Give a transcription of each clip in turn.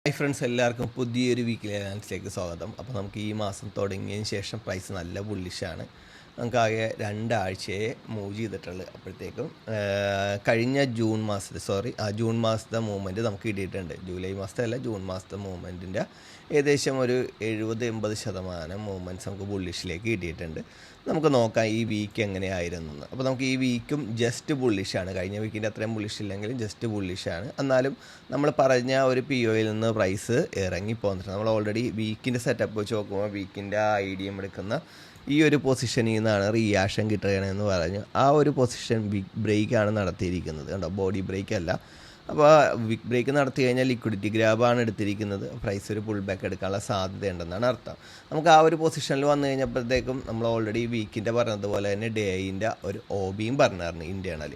Hi friends, എല്ലാവർക്കും പുതിയൊരു weekly അനാലിസിലേക്ക് സ്വാഗതം. അപ്പോൾ നമുക്ക് ഈ മാസം തുടങ്ങിയതിന് ശേഷം പ്രൈസ് നല്ല ബുള്ളിഷാണ്. നമുക്കാകെ 2 ആഴ്ചയെ മൂവ് ചെയ്തിട്ടുള്ളൂ. അപ്പോഴത്തേക്കും കഴിഞ്ഞ ജൂൺ മാസത്തെ മൂവ്മെൻറ്റ് നമുക്ക് കിട്ടിയിട്ടുണ്ട്. ജൂലൈ മാസത്തെ അല്ല, ജൂൺ മാസത്തെ മൂവ്മെൻറ്റിൻ്റെ ഏകദേശം ഒരു 70-80% മൂവ്മെൻറ്റ്സ് നമുക്ക് ബുള്ളിഷിലേക്ക് കിട്ടിയിട്ടുണ്ട്. നമുക്ക് നോക്കാം ഈ വീക്ക് എങ്ങനെയായിരുന്നു. അപ്പോൾ നമുക്ക് ഈ വീക്കും ജസ്റ്റ് ബുള്ളിഷാണ്. കഴിഞ്ഞ വീക്കിൻ്റെ അത്രയും ബുള്ളിഷ് ഇല്ലെങ്കിലും ജസ്റ്റ് ബുള്ളിഷാണ്. എന്നാലും നമ്മൾ പറഞ്ഞ ഒരു പി ഒയിൽ നിന്ന് പ്രൈസ് ഇറങ്ങിപ്പോന്നിട്ടുണ്ട്. നമ്മൾ ഓൾറെഡി വീക്കിൻ്റെ സെറ്റപ്പ് വെച്ച് നോക്കുമ്പോൾ വീക്കിൻ്റെ ഐഡിയം എടുക്കുന്ന ഈ ഒരു പൊസിഷനിൽ നിന്നാണ് റിയാക്ഷൻ കിട്ടുകയാണെന്ന് പറഞ്ഞു. ആ ഒരു പൊസിഷൻ ബിഗ് ബ്രേക്കാണ് നടത്തിയിരിക്കുന്നത്. കണ്ടോ, ബോഡി ബ്രേക്ക് അല്ല. അപ്പോൾ ബിഗ് ബ്രേക്ക് നടത്തി കഴിഞ്ഞാൽ ലിക്വിഡിറ്റി ഗ്രാബാണ് എടുത്തിരിക്കുന്നത്. പ്രൈസ് ഒരു പുൾ ബാക്ക് എടുക്കാനുള്ള സാധ്യതയുണ്ടെന്നാണ് അർത്ഥം. നമുക്ക് ആ ഒരു പൊസിഷനിൽ വന്നു കഴിഞ്ഞപ്പോഴത്തേക്കും നമ്മൾ ഓൾറെഡി വീക്കിൻ്റെ പറഞ്ഞതുപോലെ തന്നെ ഡേയിൻ്റെ ഒരു ഒബിയും പറഞ്ഞായിരുന്നു ഇൻറ്റേണൽ.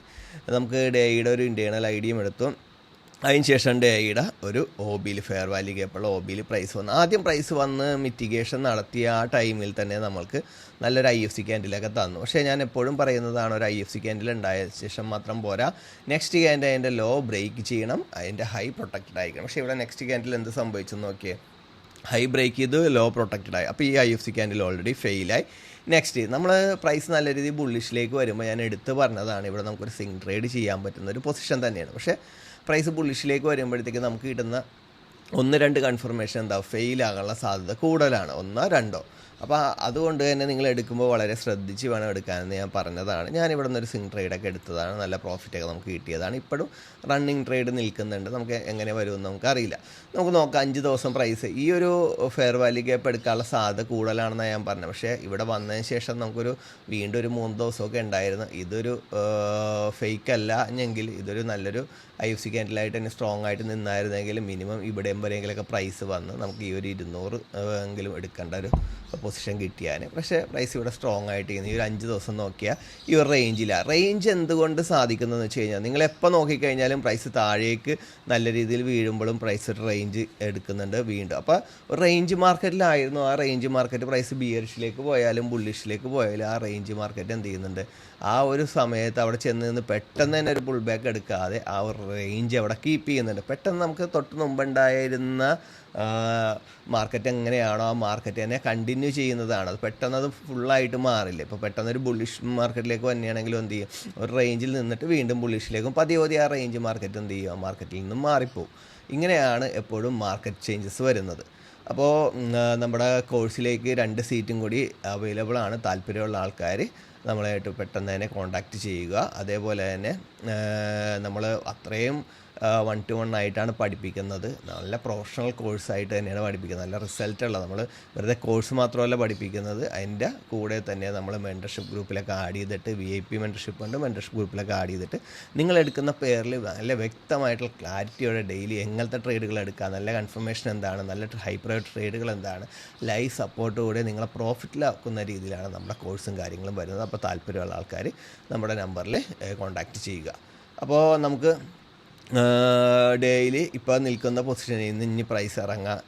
നമുക്ക് ഡേയുടെ ഒരു ഇൻറ്റേണൽ ഐഡിയും എടുത്തു. അതിനുശേഷം ഡേയുടെ ഒരു ഒബിയിൽ ഫെയർ വാല്യൂ ഗ്യാപ്പുള്ള ഒബിയിൽ പ്രൈസ് വന്നു. ആദ്യം പ്രൈസ് വന്ന് മിറ്റിഗേഷൻ നടത്തിയ ആ ടൈമിൽ തന്നെ നമ്മൾക്ക് നല്ലൊരു IFC ക്യാൻഡിലൊക്കെ തന്നു. പക്ഷേ ഞാൻ എപ്പോഴും പറയുന്നതാണ്, ഒരു IFC ക്യാൻഡിൽ ഉണ്ടായ ശേഷം മാത്രം പോരാ, നെക്സ്റ്റ് ക്യാൻഡിൽ അതിൻ്റെ ലോ ബ്രേക്ക് ചെയ്യണം, അതിൻ്റെ ഹൈ പ്രൊട്ടക്റ്റഡ് ആയിരിക്കണം. പക്ഷേ ഇവിടെ നെക്സ്റ്റ് ക്യാൻഡിൽ എന്ത് സംഭവിച്ചെന്ന് നോക്കിയേ, ഹൈ ബ്രേക്ക് ചെയ്ത് ലോ പ്രൊട്ടക്റ്റഡ് ആയി. അപ്പോൾ ഈ IFC ക്യാൻഡിൽ ഓൾറെഡി ഫെയിലായി. നെക്സ്റ്റ് നമ്മൾ പ്രൈസ് നല്ല രീതിയിൽ ബുള്ളിഷിലേക്ക് വരുമ്പോൾ ഞാൻ എടുത്ത് പറഞ്ഞതാണ്, ഇവിടെ നമുക്കൊരു സ്വിംഗ് ട്രേഡ് ചെയ്യാൻ പറ്റുന്ന ഒരു പൊസിഷൻ തന്നെയാണ്. പക്ഷേ പ്രൈസ് ബുള്ളിഷിലേക്ക് വരുമ്പോഴത്തേക്ക് നമുക്ക് കിട്ടുന്ന 1-2 കൺഫർമേഷൻ ഫെയിലാകാനുള്ള സാധ്യത കൂടുതലാണ്, 1-2. അപ്പോൾ അതുകൊണ്ട് തന്നെ നിങ്ങൾ എടുക്കുമ്പോൾ വളരെ ശ്രദ്ധിച്ച് വേണം എടുക്കാനെന്ന് ഞാൻ പറഞ്ഞതാണ്. ഞാനിവിടെ നിന്നൊരു സ്വിംഗ് ട്രേഡൊക്കെ എടുത്തതാണ്, നല്ല പ്രോഫിറ്റൊക്കെ നമുക്ക് കിട്ടിയതാണ്. ഇപ്പോഴും റണ്ണിങ് ട്രേഡ് നിൽക്കുന്നുണ്ട്. നമുക്ക് എങ്ങനെ വരുമെന്ന് നമുക്കറിയില്ല. നമുക്ക് നോക്കാം 5 ദിവസം പ്രൈസ് ഈ ഒരു ഫെയർ വാല്യൂ ഗ്യാപ്പ് എടുക്കാനുള്ള സാധ്യത കൂടുതലാണെന്നാണ് ഞാൻ പറഞ്ഞത്. പക്ഷേ ഇവിടെ വന്നതിന് ശേഷം നമുക്കൊരു വീണ്ടും ഒരു 3 ദിവസമൊക്കെ ഉണ്ടായിരുന്നു. ഇതൊരു ഫേക്ക് അല്ല എങ്കിൽ ഇതൊരു നല്ലൊരു IFC ക്യാൻഡിലായിട്ട് തന്നെ സ്ട്രോങ് ആയിട്ട് നിന്നായിരുന്നെങ്കിൽ മിനിമം ഇവിടെയും വരെയെങ്കിലൊക്കെ പ്രൈസ് വന്ന് നമുക്ക് ഈ ഒരു 200 എങ്കിലും എടുക്കേണ്ട ഒരു പൊസിഷൻ കിട്ടിയാൽ. പക്ഷേ പ്രൈസ് ഇവിടെ സ്ട്രോങ് ആയിട്ട് ഈ ഒരു 5 ദിവസം നോക്കിയാൽ ഈ ഒരു റേഞ്ചിലാണ്. റേഞ്ച് എന്തുകൊണ്ട് സാധിക്കുന്നതെന്ന് വെച്ച് കഴിഞ്ഞാൽ, നിങ്ങൾ എപ്പോൾ നോക്കിക്കഴിഞ്ഞാലും പ്രൈസ് താഴേക്ക് നല്ല രീതിയിൽ വീഴുമ്പോഴും പ്രൈസ് റേഞ്ച് എടുക്കുന്നുണ്ട് വീണ്ടും. അപ്പോൾ ഒരു റേഞ്ച് മാർക്കറ്റിലായിരുന്നു. ആ റേഞ്ച് മാർക്കറ്റ് പ്രൈസ് ബിയറിഷിലേക്ക് പോയാലും ബുള്ളിഷിലേക്ക് പോയാലും ആ റേഞ്ച് മാർക്കറ്റ് എന്ത് ചെയ്യുന്നുണ്ട്, ആ ഒരു സമയത്ത് അവിടെ ചെന്ന് നിന്ന് പെട്ടെന്ന് തന്നെ ഒരു പുൾ ബാക്ക് എടുക്കാതെ ആ ഒരു റേഞ്ച് അവിടെ കീപ്പ് ചെയ്യുന്നുണ്ട്. പെട്ടെന്ന് നമുക്ക് തൊട്ട് മുമ്പുണ്ടായിരുന്ന മാർക്കറ്റ് എങ്ങനെയാണോ ആ മാർക്കറ്റ് തന്നെ കണ്ടിന്യൂ ചെയ്യുന്നതാണ്. അത് പെട്ടെന്ന് അത് ഫുള്ളായിട്ട് മാറില്ല. ഇപ്പോൾ പെട്ടെന്ന് ഒരു ബുള്ളിഷ് മാർക്കറ്റിലേക്ക് വന്നെയാണെങ്കിലും എന്ത് ചെയ്യും, ഒരു റേഞ്ചിൽ നിന്നിട്ട് വീണ്ടും ബുള്ളിഷിലേക്കും പതിയെ ആ റേഞ്ച് മാർക്കറ്റ് എന്ത് ചെയ്യും, ആ മാർക്കറ്റിൽ നിന്നും മാറിപ്പോവും. ഇങ്ങനെയാണ് എപ്പോഴും മാർക്കറ്റ് ചേഞ്ചസ് വരുന്നത്. അപ്പോൾ നമ്മുടെ കോഴ്സിലേക്ക് 2 സീറ്റും കൂടി അവൈലബിൾ ആണ്. താല്പര്യമുള്ള ആൾക്കാർ നമ്മളായിട്ട് പെട്ടെന്ന് തന്നെ കോൺടാക്റ്റ് ചെയ്യുക. അതേപോലെ തന്നെ നമ്മൾ അത്രയും 1-to-1 ആയിട്ടാണ് പഠിപ്പിക്കുന്നത്. നല്ല പ്രൊഫഷണൽ കോഴ്സായിട്ട് തന്നെയാണ് പഠിപ്പിക്കുന്നത്, നല്ല റിസൾട്ടുള്ള. നമ്മൾ വെറുതെ കോഴ്സ് മാത്രമല്ല പഠിപ്പിക്കുന്നത്, അതിൻ്റെ കൂടെ തന്നെ നമ്മൾ മെൻറ്റർഷിപ്പ് ഗ്രൂപ്പിലൊക്കെ ആഡ് ചെയ്തിട്ട്, VIP മെൻറ്റർഷിപ്പ് ഉണ്ട്, മെൻറ്റർഷിപ്പ് ഗ്രൂപ്പിലൊക്കെ ആഡ് ചെയ്തിട്ട് നിങ്ങളെടുക്കുന്ന പേരിൽ നല്ല വ്യക്തമായിട്ടുള്ള ക്ലാരിറ്റിയോടെ ഡെയിലി എങ്ങനത്തെ ട്രേഡുകൾ എടുക്കുക, നല്ല കൺഫർമേഷൻ എന്താണ്, നല്ല ഹൈ പ്രൈവറ്റ് ട്രേഡുകൾ എന്താണ്, ലൈവ് സപ്പോർട്ടോടെ നിങ്ങളെ പ്രോഫിറ്റിലാക്കുന്ന രീതിയിലാണ് നമ്മുടെ കോഴ്സും കാര്യങ്ങളും വരുന്നത്. അപ്പോൾ താല്പര്യമുള്ള ആൾക്കാർ നമ്മുടെ നമ്പറിൽ കോൺടാക്റ്റ് ചെയ്യുക. അപ്പോൾ നമുക്ക് ഡെയിലി ഇപ്പോൾ നിൽക്കുന്ന പൊസിഷനിൽ നിന്ന് ഇനി പ്രൈസ്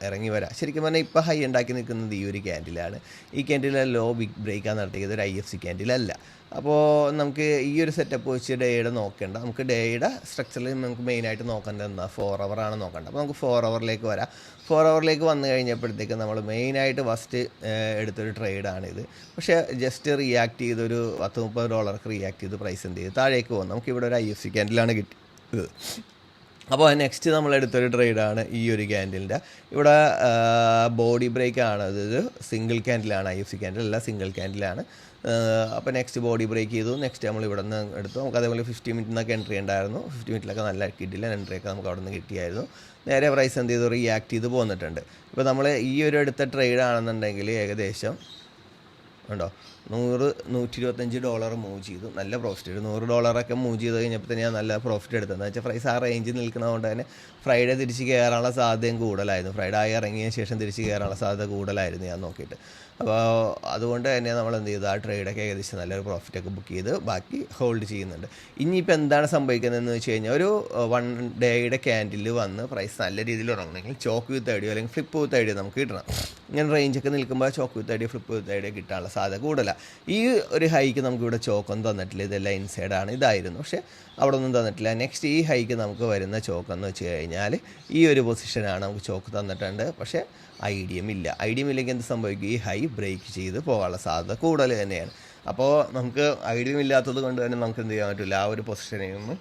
ഇറങ്ങി വരാം. ശരിക്കും പറഞ്ഞാൽ ഇപ്പോൾ ഹൈ ഉണ്ടാക്കി നിൽക്കുന്നത് ഈ ഒരു ക്യാൻഡിലാണ്. ഈ ക്യാൻഡിലെ ലോ ബിഗ് ബ്രേക്കാണ് നടത്തിയത്, ഒരു IFC ക്യാൻഡിലല്ല. അപ്പോൾ നമുക്ക് ഈ ഒരു സെറ്റപ്പ് വെച്ച് ഡേയുടെ നോക്കേണ്ട. നമുക്ക് ഡേയുടെ സ്ട്രക്ചറിൽ നമുക്ക് മെയിനായിട്ട് നോക്കേണ്ടത് എന്താ, 4 hour ആണ് നോക്കേണ്ടത്. അപ്പോൾ നമുക്ക് 4 hourലേക്ക് വരാം. 4 hourലേക്ക് വന്നു കഴിഞ്ഞപ്പോഴത്തേക്ക് നമ്മൾ മെയിനായിട്ട് ഫസ്റ്റ് എടുത്തൊരു ട്രേഡാണിത്. പക്ഷേ ജസ്റ്റ് റിയാക്ട് ചെയ്തൊരു $10-30 റിയാക്ട് ചെയ്ത് പ്രൈസ് എന്ത് ചെയ്ത് താഴേക്ക് പോകും. നമുക്കിവിടെ ഒരു IFC ക്യാൻഡിലാണ് കിട്ടിയത്. അപ്പോൾ നെക്സ്റ്റ് നമ്മളെടുത്തൊരു ട്രേഡാണ് ഈ ഒരു ക്യാൻഡിലിൻ്റെ. ഇവിടെ ബോഡി ബ്രേക്കാണ്, അതായത് സിംഗിൾ ക്യാൻഡിലാണ്, IFC ക്യാൻഡിൽ അല്ല, സിംഗിൾ ക്യാൻഡിലാണ്. അപ്പോൾ നെക്സ്റ്റ് ബോഡി ബ്രേക്ക് ചെയ്തു. നെക്സ്റ്റ് നമ്മൾ ഇവിടെ നിന്ന് എടുത്തു. നമുക്ക് അതേപോലെ 50 മിനിറ്റിനൊക്കെ എൻട്രി ഉണ്ടായിരുന്നു. 50 മിനിറ്റിലൊക്കെ നല്ല കിട്ടില്ല, എൻട്രിയൊക്കെ നമുക്ക് അവിടെ നിന്ന് കിട്ടിയായിരുന്നു. നേരെ പ്രൈസ് എന്ത് ചെയ്തു, റിയാക്ട് ചെയ്ത് പോന്നിട്ടുണ്ട്. ഇപ്പോൾ നമ്മൾ ഈ ഒരു എടുത്ത ട്രേഡ് ആണെന്നുണ്ടെങ്കിൽ ഏകദേശം ഉണ്ടോ $100-125 മൂവ് ചെയ്തു, നല്ല പ്രോഫിറ്റ്. $100 മൂവ് ചെയ്ത് കഴിഞ്ഞപ്പോൾ തന്നെ ഞാൻ നല്ല പ്രോഫിറ്റ് എടുത്തതെന്ന് വെച്ചാൽ പ്രൈസ് ആ റേഞ്ചിൽ നിൽക്കുന്നതുകൊണ്ട് തന്നെ ഫ്രൈഡേ തിരിച്ച് കയറാനുള്ള സാധ്യതയും കൂടുതലായിരുന്നു. ഫ്രൈഡേ ആയി ഇറങ്ങിയ ശേഷം തിരിച്ച് കയറാനുള്ള സാധ്യത കൂടുതലായിരുന്നു ഞാൻ നോക്കിയിട്ട്. അപ്പോൾ അതുകൊണ്ട് തന്നെ നമ്മൾ എന്ത് ചെയ്തു, ആ ട്രേഡൊക്കെ ഏകദേശം നല്ലൊരു പ്രോഫിറ്റൊക്കെ ബുക്ക് ചെയ്ത് ബാക്കി ഹോൾഡ് ചെയ്യുന്നുണ്ട്. ഇനിയിപ്പോൾ എന്താണ് സംഭവിക്കുന്നതെന്ന് വെച്ച് കഴിഞ്ഞാൽ, ഒരു 1 ഡേയുടെ ക്യാൻഡിൽ വന്ന് പ്രൈസ് നല്ല രീതിയിൽ ഇറങ്ങണമെങ്കിൽ ചോക്ക് വിത്ത് ഐഡിയോ അല്ലെങ്കിൽ ഫ്ലിപ്പ് വിത്ത് ഐഡിയോ നമുക്ക് കിട്ടണം. ഇങ്ങനെ റേഞ്ചൊക്കെ നിൽക്കുമ്പോൾ ചോക്ക് വിത്ത് ഐഡിയോ, ഫ്ലിപ്പ് വിത്ത് ഐഡിയോ കിട്ടാനുള്ള സാധ്യത കൂടുതലാണ്. അതല്ല, ഈ ഒരു ഹൈക്ക് നമുക്കിവിടെ ചോക്കൊന്നും തന്നിട്ടില്ല, ഇതെല്ലാം ഇൻസൈഡാണ്, ഇതായിരുന്നു, പക്ഷേ അവിടെ ഒന്നും തന്നിട്ടില്ല. നെക്സ്റ്റ് ഈ ഹൈക്ക് നമുക്ക് വരുന്ന ചോക്കെന്ന് വെച്ച് കഴിഞ്ഞാൽ ഈ ഒരു പൊസിഷനാണ് നമുക്ക് ചോക്ക് തന്നിട്ടുണ്ട്, പക്ഷേ ഐഡിയം ഇല്ല. ഐഡിയം ഇല്ലെങ്കിൽ എന്ത് സംഭവിക്കും, ഈ ഹൈ ബ്രേക്ക് ചെയ്ത് പോകാനുള്ള സാധ്യത കൂടുതൽ തന്നെയാണ്. അപ്പോൾ നമുക്ക് ഐഡിയം ഇല്ലാത്തത് കൊണ്ട് തന്നെ നമുക്ക് എന്ത് ചെയ്യാൻ പറ്റില്ല, ആ ഒരു പൊസിഷനിൽ നിന്ന്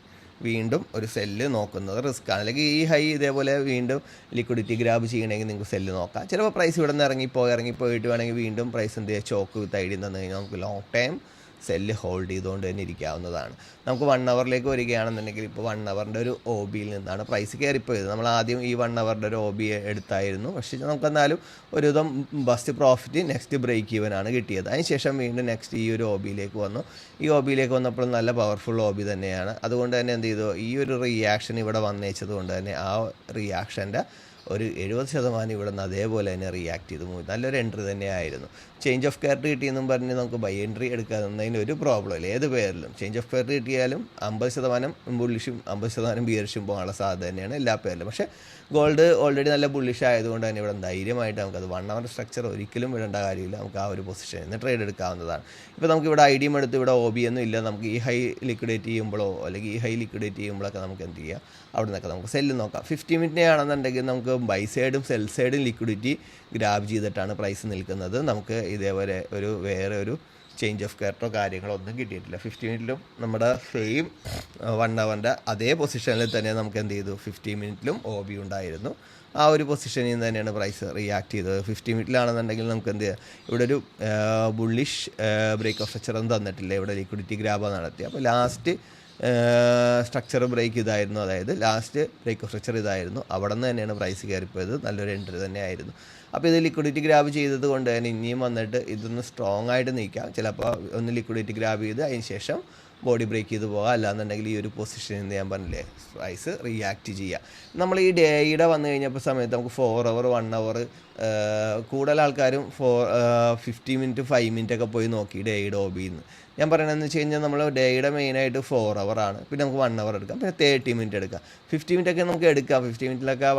വീണ്ടും ഒരു സെല്ല് നോക്കുന്നത് റിസ്ക്കാണ്. അല്ലെങ്കിൽ ഈ ഹൈ ഇതേപോലെ വീണ്ടും ലിക്വിഡിറ്റി ഗ്രാബ് ചെയ്യണമെങ്കിൽ നിങ്ങൾക്ക് സെല്ല് നോക്കാം. ചിലപ്പോൾ പ്രൈസ് ഇവിടെ നിന്ന് ഇറങ്ങിപ്പോയിട്ട് വേണമെങ്കിൽ വീണ്ടും പ്രൈസ് എന്ത് ചെയ്യുക, ചോക്ക് വിത്ത് ഐഡിയം തന്നു കഴിഞ്ഞാൽ നമുക്ക് ലോങ് ടൈം സെല്ല് ഹോൾഡ് ചെയ്തുകൊണ്ട് തന്നെ ഇരിക്കാവുന്നതാണ്. നമുക്ക് 1 അവറിലേക്ക് വരികയാണെന്നുണ്ടെങ്കിൽ ഇപ്പോൾ 1 അവറിൻ്റെ ഒരു ഒ ബിയിൽ നിന്നാണ് പ്രൈസ് കയറിപ്പോയത്. നമ്മൾ ആദ്യം ഈ 1 അവറിൻ്റെ ഒരു ഒ ബി എടുത്തായിരുന്നു, പക്ഷേ നമുക്കെന്നാലും ഒരുവിധം best profit next break even ആണ് കിട്ടിയത്. അതിനുശേഷം വീണ്ടും നെക്സ്റ്റ് ഈ ഒരു ഒ ബിയിലേക്ക് വന്നു. ഈ ഒ ബിയിലേക്ക് വന്നപ്പോൾ നല്ല പവർഫുൾ ഒ ബി തന്നെയാണ്. അതുകൊണ്ട് തന്നെ എന്ത് ചെയ്തു, ഈ ഒരു റിയാക്ഷൻ ഇവിടെ വന്നേച്ചത് കൊണ്ട് തന്നെ ആ റിയാക്ഷൻ്റെ ഒരു 70% ഇവിടെ നിന്ന് അതേപോലെ തന്നെ റിയാക്ട് ചെയ്ത് പോയി. നല്ലൊരു എൻട്രി തന്നെയായിരുന്നു. ചേഞ്ച് ഓഫ് ക്യാരക്ടർ കിട്ടിയെന്നും പറഞ്ഞ് നമുക്ക് ബൈ എൻട്രി എടുക്കാവുന്നതിന് ഒരു പ്രോബ്ലം ഇല്ല. ഏത് പേരിലും ചേഞ്ച് ഓഫ് ക്യാരക്ടർ കിട്ടിയാലും 50% ബുള്ളിഷും 50% ബിയറിഷും പോകാനുള്ള സാധ്യത തന്നെയാണ് എല്ലാ പേരിലും. പക്ഷേ ഗോൾഡ് ഓൾറെഡി നല്ല ബുള്ളിഷ് ആയതുകൊണ്ട് തന്നെ ഇവിടെ ധൈര്യമായിട്ട് നമുക്കത് 1 അവർ സ്ട്രക്ചർ ഒരിക്കലും വിടേണ്ട കാര്യമില്ല. നമുക്ക് ആ ഒരു പൊസിഷനിൽ നിന്ന് ട്രേഡ് എടുക്കാവുന്നതാണ്. ഇപ്പോൾ നമുക്കിവിടെ ഐഡിയം എടുത്ത് ഇവിടെ ഒ ബി ഒന്നും ഇല്ല. നമുക്ക് ഈ ഹൈ ലിക്വിഡേറ്റ് ചെയ്യുമ്പോഴോ അല്ലെങ്കിൽ ഈ ഹൈ ലിക്വിഡേറ്റ് ചെയ്യുമ്പോഴൊക്കെ നമുക്ക് എന്ത് ചെയ്യാം, അവിടെ നിന്നൊക്കെ നമുക്ക് സെല്ല് നോക്കാം. 50 മിനിറ്റിനെ ആണെന്നുണ്ടെങ്കിൽ നമുക്ക് ബൈ സൈഡും സെൽ സൈഡും ലിക്വിഡിറ്റി ഗ്രാബ് ചെയ്തിട്ടാണ് പ്രൈസ് നിൽക്കുന്നത്. നമുക്ക് ഇതേപോലെ വേറെ ഒരു ചേഞ്ച് ഓഫ് ക്യാരക്ടറോ കാര്യങ്ങളോ ഒന്നും കിട്ടിയിട്ടില്ല. 50 മിനിറ്റിലും നമ്മുടെ സെയിം 1 അവറിൻ്റെ അതേ പൊസിഷനിൽ തന്നെ നമുക്ക് എന്ത് ചെയ്തു, 50 മിനിറ്റിലും ഒ ബി ഉണ്ടായിരുന്നു. ആ ഒരു പൊസിഷനിൽ നിന്ന് തന്നെയാണ് പ്രൈസ് റിയാക്ട് ചെയ്തത്. 50 മിനിറ്റിലാണെന്നുണ്ടെങ്കിൽ നമുക്ക് എന്ത് ചെയ്യാം, ഇവിടെ ഒരു ബുള്ളിഷ് ബ്രേക്ക് ഓഫ് സ്ട്രക്ചർ ഒന്നും തന്നിട്ടില്ല, ഇവിടെ ലിക്വിഡിറ്റി ഗ്രാബ് നടത്തി. അപ്പോൾ ലാസ്റ്റ് സ്ട്രക്ചർ ബ്രേക്ക് ഇതായിരുന്നു, അതായത് ലാസ്റ്റ് ബ്രേക്ക് ഓഫ് സ്ട്രക്ചർ ഇതായിരുന്നു. അവിടെ നിന്ന് തന്നെയാണ് പ്രൈസ് കയറിപ്പോയത്. നല്ലൊരു എൻട്രി തന്നെയായിരുന്നു. അപ്പോൾ ഇത് ലിക്വിഡിറ്റി ഗ്രാബ് ചെയ്തത് കൊണ്ട് തന്നെ ഇനിയും വന്നിട്ട് ഇതൊന്ന് സ്ട്രോങ് ആയിട്ട് നിൽക്കാം. ചിലപ്പോൾ ഒന്ന് ലിക്വിഡിറ്റി ഗ്രാബ് ചെയ്ത് അതിന് ശേഷം ബോഡി ബ്രേക്ക് ചെയ്ത് പോകാം. അല്ലാന്നുണ്ടെങ്കിൽ ഈ ഒരു പൊസിഷനിൽ നിന്ന് ഞാൻ പറഞ്ഞില്ലേ പ്രൈസ് റിയാക്ട് ചെയ്യുക. നമ്മൾ ഈ ഡേയുടെ വന്നു കഴിഞ്ഞപ്പോൾ സമയത്ത് നമുക്ക് 4 അവർ 1 അവർ കൂടുതൽ ആൾക്കാരും 50 മിനിറ്റ് 5 മിനിറ്റ് ഒക്കെ പോയി നോക്കി ഡേയുടെ ഒബിയിൽ നിന്ന്. ഞാൻ പറയണതെന്ന് വെച്ച് കഴിഞ്ഞാൽ നമ്മൾ ഡേയുടെ മെയിനായിട്ട് 4 അവറാണ്. പിന്നെ നമുക്ക് 1 അവർ എടുക്കാം, പിന്നെ 30 മിനിറ്റ് എടുക്കാം. 50 മിനിറ്റൊക്കെ നമുക്ക് എടുക്കാം. 50 മിനിറ്റിലൊക്കെ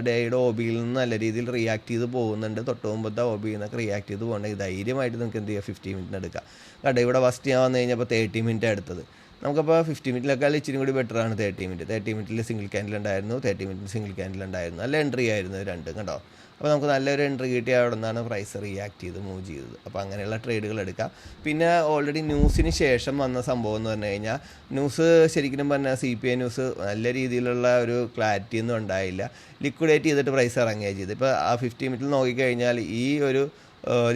ഡേയുടെ ഒബിയിൽ നിന്ന് നല്ല രീതിയിൽ റിയാക്ട് ചെയ്ത് പോകുന്നുണ്ട്. തൊട്ട് മുമ്പത്തെ ഒബിയിൽ നിന്നൊക്കെ റിയാക്ട് ചെയ്ത് പോകണമെങ്കിൽ ധൈര്യമായിട്ട് നമുക്ക് എന്ത് ചെയ്യാം, 50 മിനിറ്റിന് എടുക്കാം. കാരണം ഇവിടെ ഫസ്റ്റ് ഞാൻ വന്നു കഴിഞ്ഞപ്പോൾ 30 മിനിറ്റ് എടുത്തത്. നമുക്കപ്പോൾ 50 മിനിറ്റിലൊക്കെ ഇച്ചിരി കൂടി ബെറ്ററാണ് 30 മിനിറ്റ്. 30 മിനിറ്റിൽ സിംഗിൾ ക്യാൻഡിൽ ഉണ്ടായിരുന്നു, 30 മിനിറ്റിൽ സിംഗിൾ ക്യാൻഡിൽ ഉണ്ടായിരുന്നു. നല്ല എൻട്രി ആയിരുന്നു രണ്ടും കേട്ടോ. അപ്പോൾ നമുക്ക് നല്ലൊരു എൻട്രി കിട്ടിയ അവിടെ നിന്നാണ് പ്രൈസ് റിയാക്ട് ചെയ്ത് മൂവ് ചെയ്തത്. അപ്പോൾ അങ്ങനെയുള്ള ട്രേഡുകൾ എടുക്കാം. പിന്നെ ഓൾറെഡി ന്യൂസിന് ശേഷം വന്ന സംഭവം എന്ന് പറഞ്ഞു കഴിഞ്ഞാൽ, ന്യൂസ് ശരിക്കും പറഞ്ഞാൽ CPI ന്യൂസ് നല്ല രീതിയിലുള്ള ഒരു ക്ലാരിറ്റി ഒന്നും ഉണ്ടായില്ല. ലിക്വിഡേറ്റ് ചെയ്തിട്ട് പ്രൈസ് ഇറങ്ങുകയാണ് ചെയ്തത്. ഇപ്പോൾ ആ 50 മിനിറ്റിൽ നോക്കിക്കഴിഞ്ഞാൽ ഈ ഒരു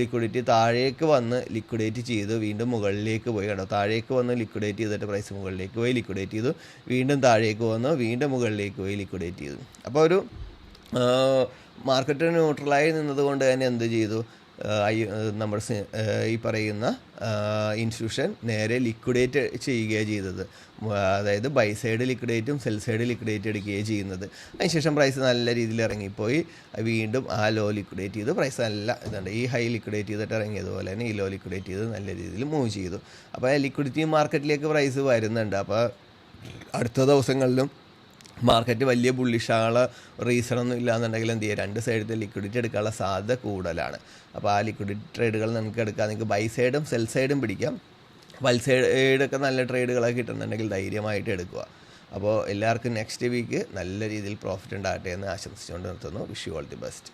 ലിക്വിഡിറ്റി താഴേക്ക് വന്ന് ലിക്വിഡേറ്റ് ചെയ്തു വീണ്ടും മുകളിലേക്ക് പോയി കേട്ടോ. താഴേക്ക് വന്ന് ലിക്വിഡേറ്റ് ചെയ്തിട്ട് പ്രൈസ് മുകളിലേക്ക് പോയി ലിക്വിഡേറ്റ് ചെയ്തു, വീണ്ടും താഴേക്ക് വന്ന് വീണ്ടും മുകളിലേക്ക് പോയി ലിക്വിഡേറ്റ് ചെയ്തു. അപ്പോൾ ഒരു മാർക്കറ്റ് ന്യൂട്രലായി നിന്നതുകൊണ്ട് തന്നെ എന്ത് ചെയ്തു, നമ്മുടെ ഈ പറയുന്ന ഇൻസ്റ്റിറ്റ്യൂഷൻ നേരെ ലിക്വിഡേറ്റ് ചെയ്യുകയാണ് ചെയ്തത്. അതായത് ബൈ സൈഡ് ലിക്വിഡേറ്റും സെൽ സൈഡ് ലിക്വിഡേറ്റ് എടുക്കുകയാണ് ചെയ്യുന്നത്. അതിനുശേഷം പ്രൈസ് നല്ല രീതിയിൽ ഇറങ്ങിപ്പോയി വീണ്ടും ആ ലോ ലിക്വിഡേറ്റ് ചെയ്തു. പ്രൈസ് നല്ല ഇതുണ്ട്, ഈ ഹൈ ലിക്വിഡേറ്റ് ചെയ്തിട്ട് ഇറങ്ങിയതുപോലെ തന്നെ ഈ ലോ ലിക്വിഡേറ്റ് ചെയ്ത് നല്ല രീതിയിൽ മൂവ് ചെയ്തു. അപ്പോൾ ലിക്വിഡിറ്റി മാർക്കറ്റിലേക്ക് പ്രൈസ് വരുന്നുണ്ട്. അപ്പോൾ അടുത്ത ദിവസങ്ങളിലും മാർക്കറ്റ് വലിയ ബുള്ളിഷാനുള്ള റീസണൊന്നും ഇല്ലയെന്നുണ്ടെങ്കിൽ എന്ത് ചെയ്യുക, രണ്ട് സൈഡിൽ ലിക്വിഡിറ്റി എടുക്കാനുള്ള സാധ്യത കൂടുതലാണ്. അപ്പോൾ ആ ലിക്വിഡിറ്റി ട്രേഡുകൾ നമുക്ക് എടുക്കാം. നിങ്ങൾക്ക് ബൈ സൈഡും സെൽ സൈഡും പിടിക്കാം. ബൈ സൈഡൊക്കെ നല്ല ട്രേഡുകളൊക്കെ കിട്ടുന്നുണ്ടെങ്കിൽ ധൈര്യമായിട്ട് എടുക്കുക. അപ്പോൾ എല്ലാവർക്കും നെക്സ്റ്റ് വീക്ക് നല്ല രീതിയിൽ പ്രോഫിറ്റ് ഉണ്ടാകട്ടെ എന്ന് ആശംസിച്ചുകൊണ്ട് നിർത്തുന്നു. Wish you all the best.